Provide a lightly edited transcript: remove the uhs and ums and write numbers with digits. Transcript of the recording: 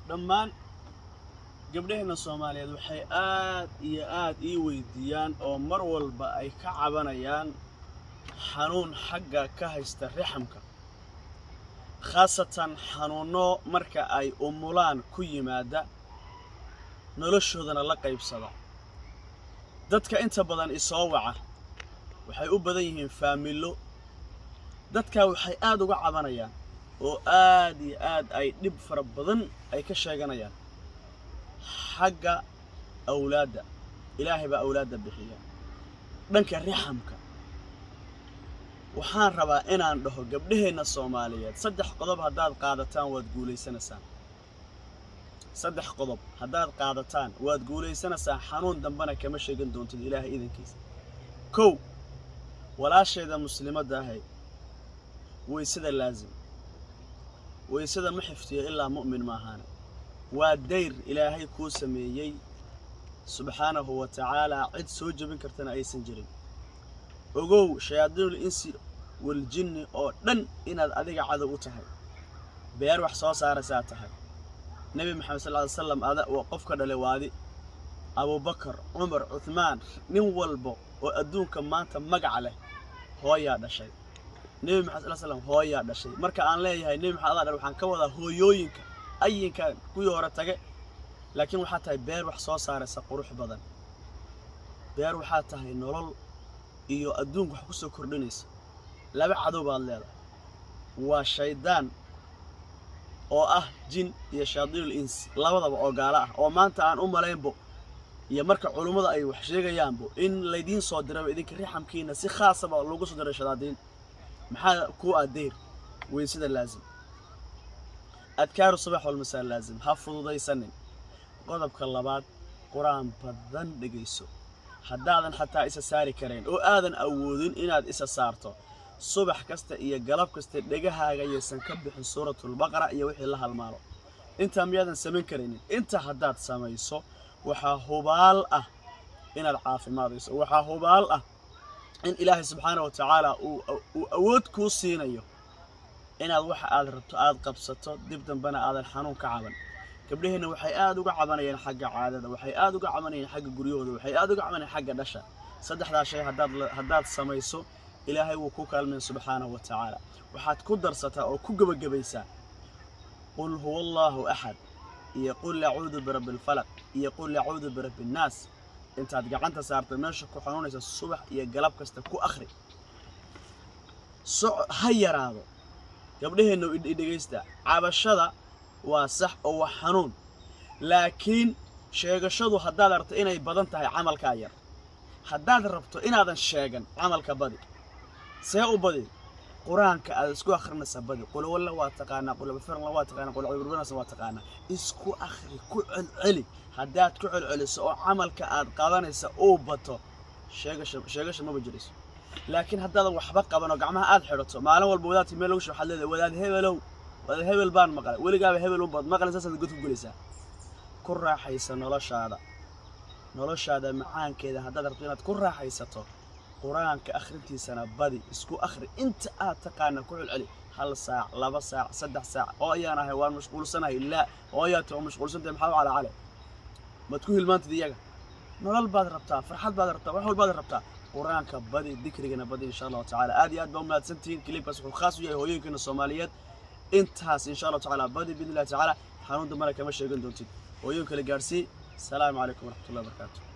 dhammaan gabdhaheena Soomaaliyeed waxay aad iyo aad ii weydiiyaan oo mar walba ay ka cabanayaan xanuun xagga ka haysta rixamka khaasatan xanuuno marka ay umulaan ku yimaada noloshoodana la qaybsada dadka inta badan isoo waca waxay u badan yihiin faamilo dadka waxay aad uga cabanayaan oo aad iyo aad ay dhib fara badan ay ka sheeganayaan xagga awlaada ilaahay baa awlaada bixiya dhanka rixamka waxaan rabaa inaan dhaho gabdhaheena Soomaaliyeed saddex qodob hadaad qaadataan waad guuleysanaysaan saddex qodob hadaad qaadataan waad guuleysanaysaan xanuun dambana kama sheegan doontid ilaahay idinkiisa kow walaasheeda muslimadda ahay weysada laazim weysada ma xiftiyo ilaa mu'min ma ahaan waa dayr ilaahay ku sameeyay subhanahu wa ta'ala cid soo jabin kartana aysan jirin ogow shayaadiinul insi wal jinni oo dhan inaad adiga cadow u tahay beer wax soo saaraysaa tahay nabi maxamed sallallahu alayhi wasallam ada oo qofka dhalay waadi Abu Bakar Umar Uthman nin walbo oo adduunka maanta magac leh hooya dhashay nabi maxamed sallallahu alayhi wasallam hooya dhashay marka aan leeyahay nabi maxamed Allah waxaan ka wada hooyooyinka ayinka ku hore tage laakiin waxa tahay beer wax soo saaraysa qurux badan beer waxa tahay nolol iyo adduunka wax ku soo kordhinaysa laba cadow baad leedahay waa shaydaan oo ah jin iyo shayaadiinul ins labadaba oo gaala ah oo maanta aan u maleynbo iyo marka culimada ay wax sheegayaanbo in leedin soo diray idinka rixamkiina si khaas ah loogu soo diray shayaadiin maxaa ku adeer weysada laazim adkaaru subax wal masaa laazim ha fududaysanin qodobka labaad quraan badan dhageyso haddaadan xataa isa saari kareen oo aadan awoodin inaad isa saarto subax kasta iyo galab kasta dhagahaaga yeesan ka bixin suuratul baqara iyo wixii la halmaalo inta miyaadan sameyn kareenin inta haddaad samayso waxa hubaal ah inaad caafimaadayso waxa hubaal ah in ilaahay subhanahu wa ta'ala uu awood ku siinayo inaad waxa aad rabto aad qabsato dib dambana aadan xanuun ka caban gabdhaheena waxay aad uga cabanayaan xagga caadada waxay aad uga cabanayaan xagga guryahooda waxay aad uga cabanayaan xagga dhasha saddexdaa shay hadaad samayso ilaahay wuu ku kaalmeen subhanahu wa ta'ala waxaad ku darsataa oo ku gabagabaysaa qul huwallahu ahad iyo qul a'uudu birabbil falaq iyo qul a'uudu birabbin nas intaad gacanta saarto meesha ku xanuunaysa subax iyo galab kasta ku akhri ha yaraado gabdhaheena dhageysta cabashada waa sax oo wax xanuun laakiin sheegashadu hadaad rabto inay badan tahay camalka yar hadaad rabto inaadan sheegan camalka badi see u badi quraanka aad isku akhrinaysa badi qul walla waa taqaana qul bafirna waa taqaana qul urbana waa taqaana isku akhri ku celceli hadaad ku celceliso oo camalka aad qabanaysa oo bato sheegasho ma bajirayso laakiin hadaad waxba qaban oo gacmaha aad xirato maalin walba wadaad meel lagu soo xaleeday wadaad hebelow wadaad hebel baan maqlay weligaaba hebel u bad maqlaysa sad gudub gulaysa ku raaxaysa noloshaada macaankeeda hadaad rabto inaad ku raaxaysato quraanka akhrintiisana badi isku akhri inta aad taqaana ku celceli hal saac laba saac saddex saac oo ayaan ahay waan mashquulsanahay la oo ayaad oo mashquulsantahay maxaa wala cale ma ku hilmaantid iyaga nolol baad rabtaa farxad baad rabtaa wax walba baad rabtaa quraanka badi dhikrigana badi insha Allah ta'ala aad iyo aad baa mahadsantiin clipkaas wuxuu khaas u yahay hooyooyinka Soomaaliyeed intaas insha Allah ta'ala badi bidillah ta'ala xanuun damana kama sheegan doontid hooyooyinka la gaarsii salaamu alaykum wa rahmatullahi wa barakatuh